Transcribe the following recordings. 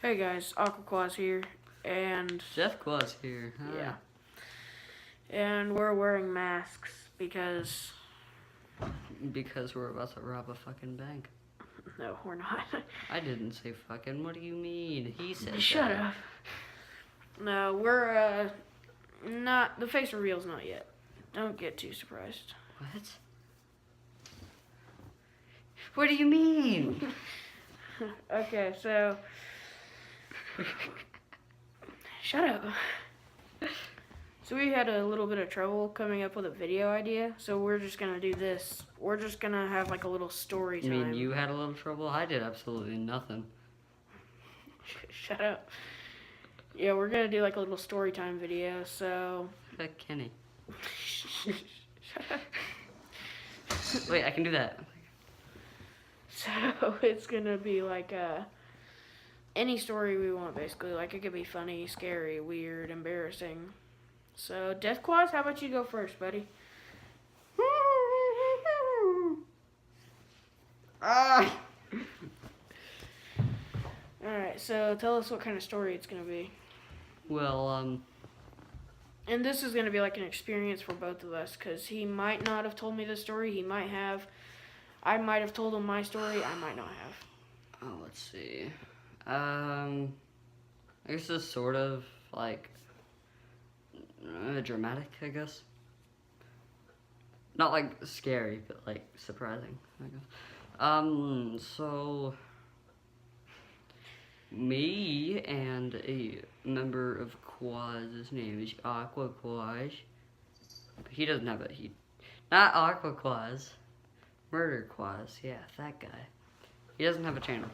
Hey guys, Aquaquaz here, and Jeff Claus here. Huh? yeah, and we're wearing masks because Because we're about to rob a fucking bank. no, we're not. I didn't say fucking. What do you mean? He said Shut that. up. No, we're not. The face reveal's not yet. Don't get too surprised. What? What do you mean? Okay, so shut up. So we had a little bit of trouble coming up with a video idea, so we're just gonna do this. We're just gonna have like a little story You time. mean you had a little trouble? I did absolutely nothing. Shut up. Yeah, we're gonna do like a little story time video, so Heck, Kenny. shut up. Wait, I can do that. So it's gonna be like any story we want, basically. Like it could be funny, scary, weird, embarrassing. So Deathquaz, how about you go first, buddy? Ah! Alright, so tell us what kind of story it's gonna be. Well, And this is gonna be like an experience for both of us, because he might not have told me the story, he might have. I might have told him my story, I might not have. oh, let's see. I guess it's sort of like dramatic, I guess. Not like scary, but like surprising, I guess. So me and a member of Quaz, his name is Aquaquaz. He doesn't have not Aquaquaz, Murder Quaz, yeah, that guy. He doesn't have a channel.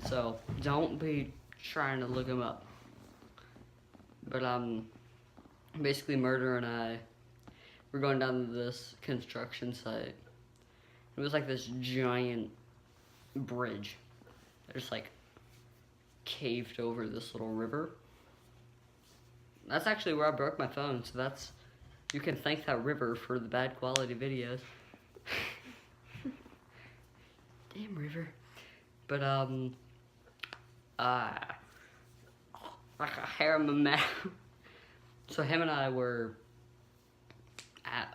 So don't be trying to look him up. But basically Murder and I were going down to this construction site. It was like this giant bridge that just like caved over this little river. That's actually where I broke my phone, so you can thank that river for the bad quality videos. Damn river. But like a hair in my mouth. So him and I were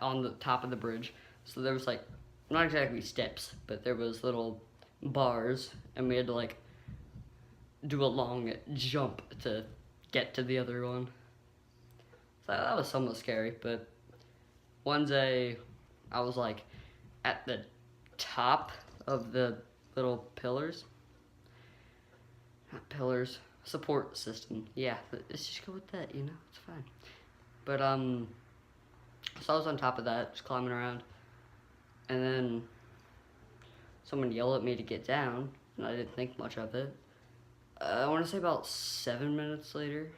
on the top of the bridge. So there was like, not exactly steps, but there was little bars, and we had to like do a long jump to get to the other one. So that was somewhat scary, but one day I was like at the top of the little pillars. Not pillars, support system. Yeah, let's just go with that, you know, it's fine. But so I was on top of that, just climbing around, and then someone yelled at me to get down, and I didn't think much of it. I want to say about 7 minutes later.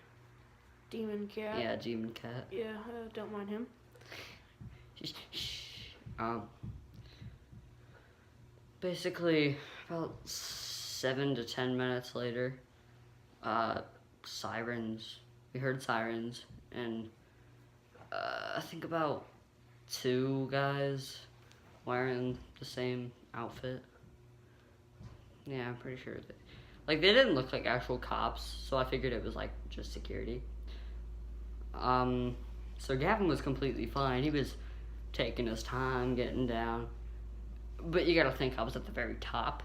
Demon Cat. Yeah, Demon Cat. Yeah, don't mind him. Basically, about 7 to 10 minutes later, sirens. We heard sirens, and I think about 2 guys wearing the same outfit. Yeah, I'm pretty sure they didn't look like actual cops, so I figured it was like just security. So Gavin was completely fine. He was taking his time getting down. But you gotta think, I was at the very top.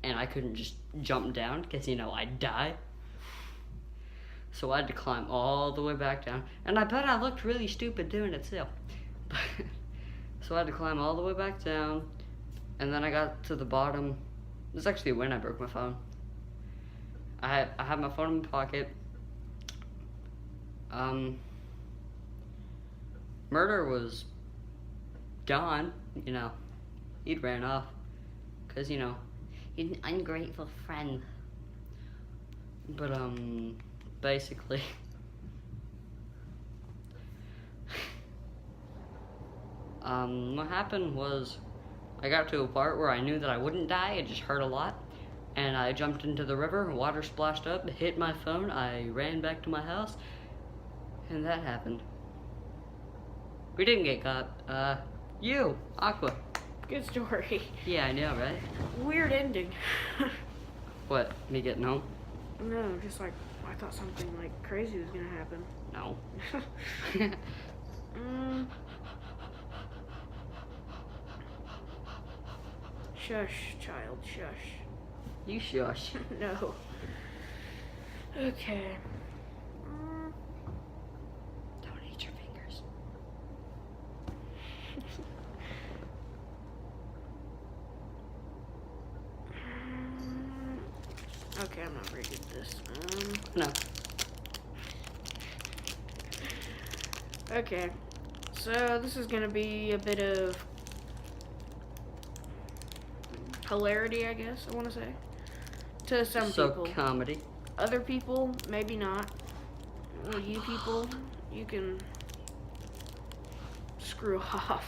And I couldn't just jump down, because, you know, I'd die. So I had to climb all the way back down. And I bet I looked really stupid doing it still. So I had to climb all the way back down. And then I got to the bottom. This is actually when I broke my phone. I had my phone in my pocket. Murder was gone, you know. He'd ran off. Because, you know, he's an ungrateful friend. But, basically. What happened was, I got to a part where I knew that I wouldn't die, it just hurt a lot. And I jumped into the river, water splashed up, hit my phone, I ran back to my house, and that happened. We didn't get caught. You, Aqua. Good story. Yeah, I know, right? Weird ending. What? Me getting home? No, just like I thought something like crazy was gonna happen. No. Shush, child, shush. You shush. No. Okay. Don't eat your fingers. Okay, I'm not very good at this. No. Okay. So this is gonna be a bit of hilarity, I guess I want to say, to some people. So comedy. Other people, maybe not. Well, you people, you can screw off.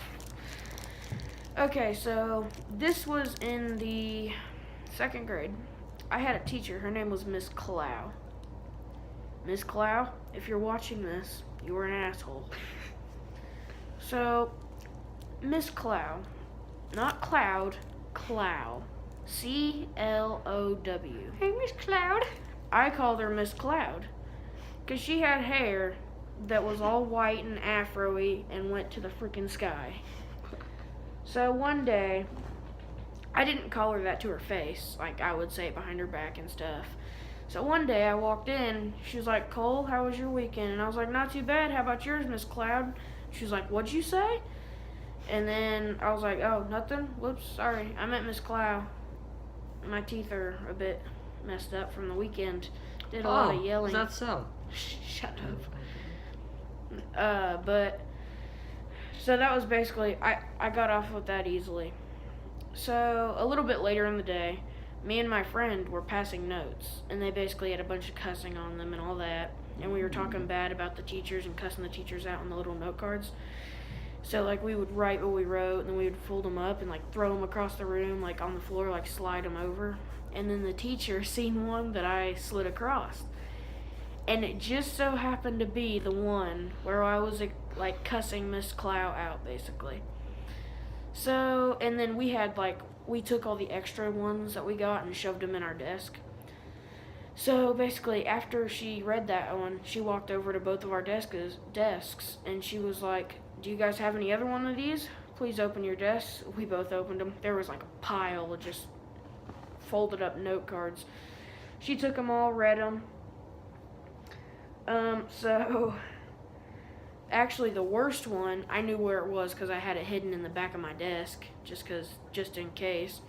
Okay, so this was in the 2nd grade. I had a teacher. Her name was Miss Clow. Miss Clow, if you're watching this, you were an asshole. So, Miss Clow, not Cloud, Clow. C-L-O-W. Hey, Miss Cloud. I called her Miss Cloud because she had hair that was all white and afro-y and went to the freaking sky. So one day, I didn't call her that to her face, like I would say it behind her back and stuff. So one day I walked in, she was like, Cole, how was your weekend? And I was like, not too bad, how about yours, Miss Cloud? She was like, what'd you say? And then I was like, oh, nothing? Whoops, sorry, I meant Miss Cloud. My teeth are a bit messed up from the weekend. Did a lot of yelling. Is that so? Shut up. But so that was basically I got off with that easily. So a little bit later in the day, me and my friend were passing notes, and they basically had a bunch of cussing on them and all that, and we were talking bad about the teachers and cussing the teachers out on the little note cards. So like we would write what we wrote, and then we would fold them up and like throw them across the room, like on the floor, like slide them over. And then the teacher seen one that I slid across, and it just so happened to be the one where I was like cussing Miss Clow out, basically. So, and then we took all the extra ones that we got and shoved them in our desk. So basically, after she read that one, she walked over to both of our desks, and she was like, do you guys have any other one of these? Please open your desks. We both opened them. There was like a pile of just folded up note cards. She took them all, read them. So actually the worst one, I knew where it was because I had it hidden in the back of my desk, just in case.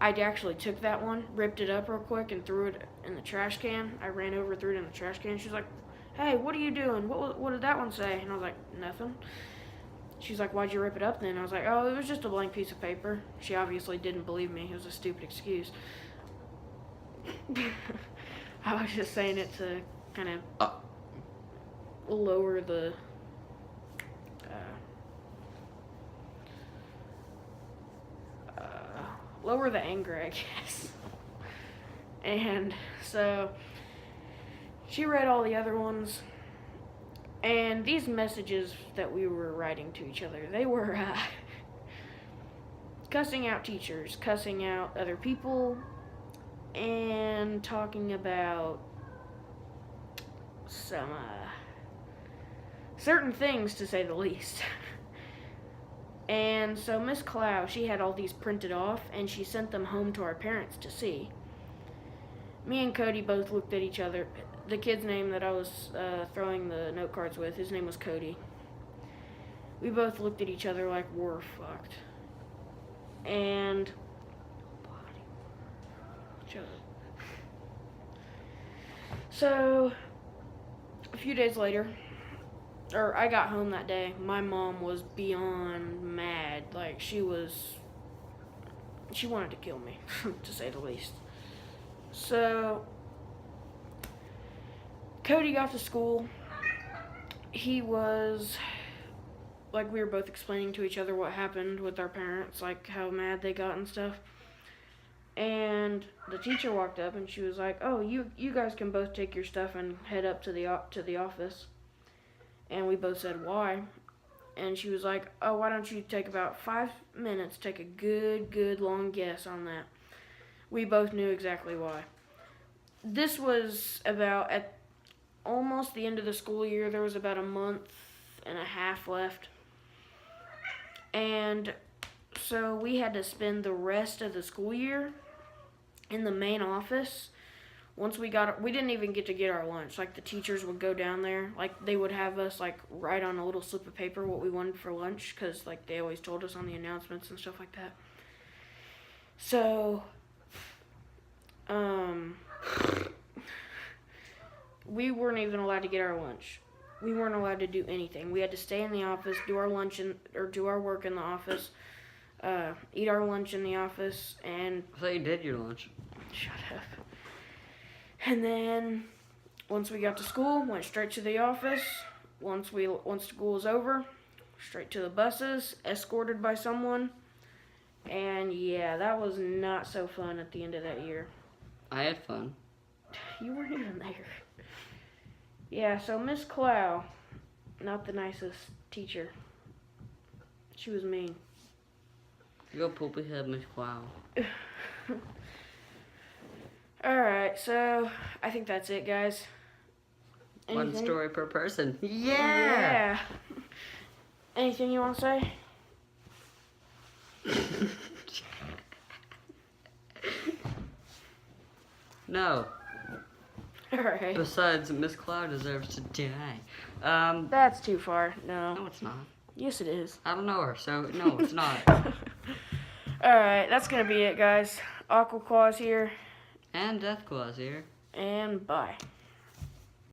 I actually took that one, ripped it up real quick, and threw it in the trash can. I ran over, threw it in the trash can. She was like, hey, what are you doing? What did that one say? And I was like, nothing. She's like, why'd you rip it up then? I was like, oh, it was just a blank piece of paper. She obviously didn't believe me. It was a stupid excuse. I was just saying it to kind of lower the anger, I guess. And so she read all the other ones, and these messages that we were writing to each other, they were cussing out teachers, cussing out other people, and talking about some certain things, to say the least. And so Miss Clow, she had all these printed off, and she sent them home to our parents to see. Me and Cody both looked at each other. The kid's name that I was throwing the note cards with, his name was Cody. We both looked at each other like we're fucked. And so a few days later, or I got home that day, my mom was beyond mad. Like, she wanted to kill me, to say the least. So Cody got to school. He was, like, we were both explaining to each other what happened with our parents, like how mad they got and stuff. And the teacher walked up and she was like, oh, you guys can both take your stuff and head up to the office. And we both said, why? And she was like, oh, why don't you take about 5 minutes, take a good long guess on that. We both knew exactly why. this was about at almost the end of the school year. There was about a month and a half left. And so we had to spend the rest of the school year in the main office. Once we didn't even get to get our lunch. Like, the teachers would go down there. Like, they would have us, like, write on a little slip of paper what we wanted for lunch. Because, like, they always told us on the announcements and stuff like that. So, we weren't even allowed to get our lunch. We weren't allowed to do anything. We had to stay in the office, do our lunch or do our work in the office, eat our lunch in the office, and... I thought you did your lunch. Shut up. And then, once we got to school, went straight to the office. Once school was over, straight to the buses, escorted by someone. And yeah, that was not so fun at the end of that year. I had fun. You weren't even there. Yeah, so Miss Clow, not the nicest teacher. She was mean. Go poopy head, Miss Wow. Alright, so I think that's it, guys. One story per person. Yeah! Anything you want to say? No. Alright. Besides, Miss Cloud deserves to die. That's too far. No. No, it's not. Yes, it is. I don't know her, so no, it's not. Alright, that's going to be it, guys. Aqua Claws here. And Death Claws here. And bye.